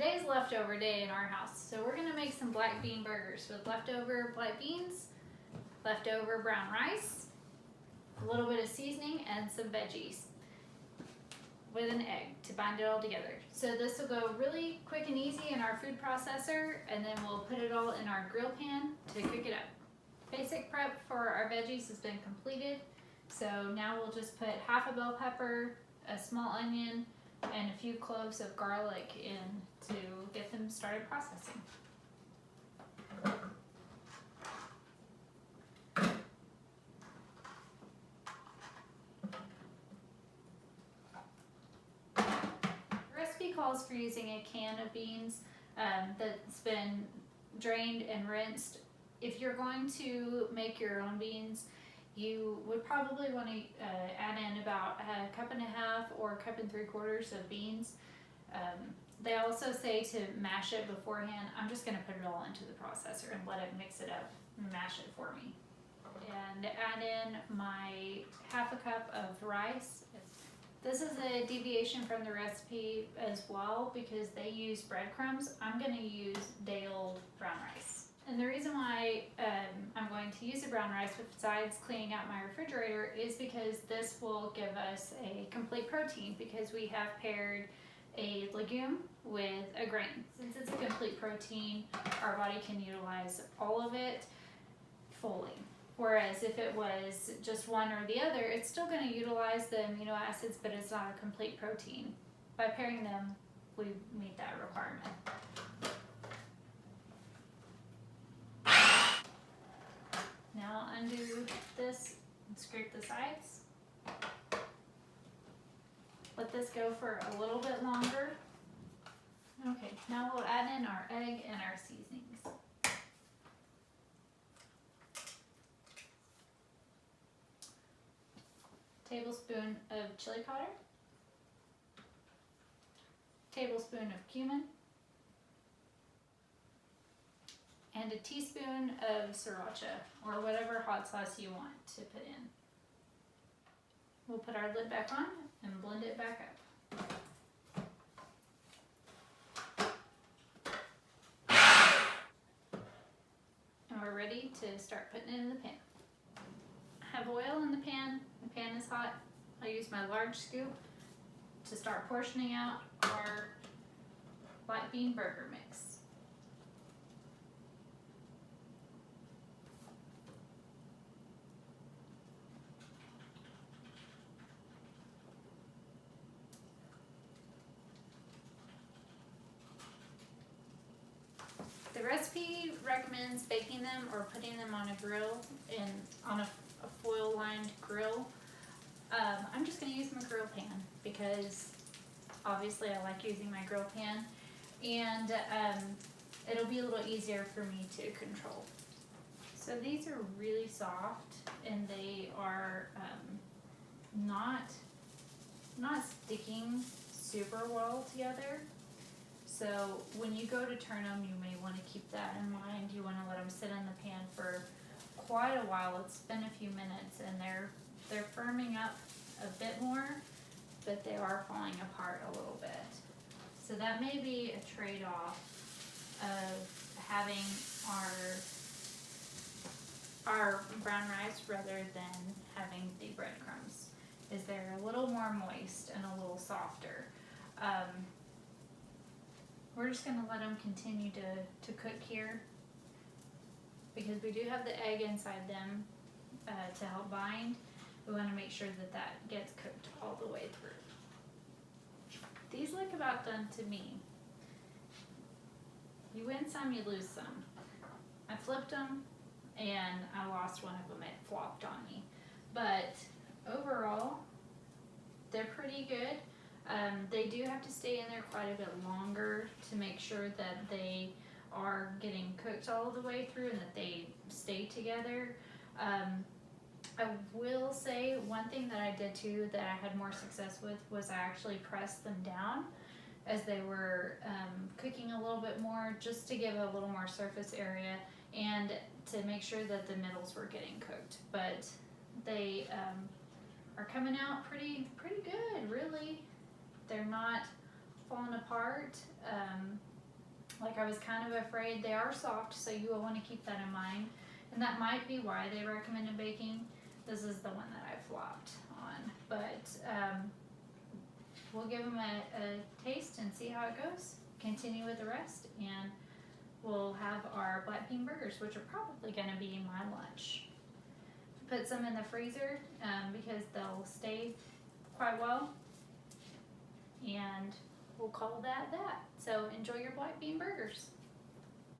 today's leftover day in our house, so we're gonna make some black bean burgers with leftover black beans, leftover brown rice, a little bit of seasoning, and some veggies with an egg to bind it all together. So this will go really quick and easy in our food processor, and then we'll put it all in our grill pan to cook it up. Basic prep for our veggies has been completed, so now we'll just put half a bell pepper, a small onion, and a few cloves of garlic in to get them started processing. The recipe calls for using a can of beans that's been drained and rinsed. If you're going to make your own beans, you would probably want to add in about a cup and a half or a cup and 3/4 of beans. They also say to mash it beforehand. I'm just going to put it all into the processor and let it mix it up and mash it for me. And add in my half a cup of rice. This is a deviation from the recipe as well because they use breadcrumbs. I'm going to use day-old brown rice. And the reason why I'm going to use the brown rice besides cleaning out my refrigerator is because this will give us a complete protein because we have paired a legume with a grain. Since it's a complete protein, our body can utilize all of it fully. Whereas if it was just one or the other, it's still going to utilize the amino acids, but it's not a complete protein. By pairing them, we meet that requirement. Now undo this and scrape the sides. Let this go for a little bit longer. Okay, now we'll add in our egg and our seasonings. Tablespoon of chili powder. Tablespoon of cumin. And a teaspoon of sriracha, or whatever hot sauce you want to put in. We'll put our lid back on and blend it back up. And we're ready to start putting it in the pan. I have oil in the pan is hot. I'll use my large scoop to start portioning out our black bean burger mix. The recipe recommends baking them or putting them on a grill on a foil lined grill. I'm just going to use my grill pan because obviously I like using my grill pan, and it'll be a little easier for me to control. So these are really soft and they are not sticking super well together. So when you go to turn them, you may want to keep that in mind. You want to let them sit in the pan for quite a while. It's been a few minutes and they're firming up a bit more, but they are falling apart a little bit. So that may be a trade-off of having our brown rice rather than having the breadcrumbs, is they're a little more moist and a little softer. We're just going to let them continue to cook here because we do have the egg inside them to help bind. We want to make sure that gets cooked all the way through. These look about done to me. You win some, you lose some. I flipped them and I lost one of them. It flopped on me. But overall, they're pretty good. They do have to stay in there quite a bit longer to make sure that they are getting cooked all the way through and that they stay together. I will say one thing that I did too that I had more success with was I actually pressed them down as they were cooking a little bit more, just to give a little more surface area and to make sure that the middles were getting cooked. But they are coming out pretty good, really. They're not falling apart. Like I was kind of afraid. They are soft, so you will want to keep that in mind. And that might be why they recommended baking. This is the one that I flopped on. But we'll give them a taste and see how it goes. Continue with the rest, and we'll have our black bean burgers, which are probably going to be my lunch. Put some in the freezer because they'll stay quite well. And we'll call that that. So enjoy your black bean burgers.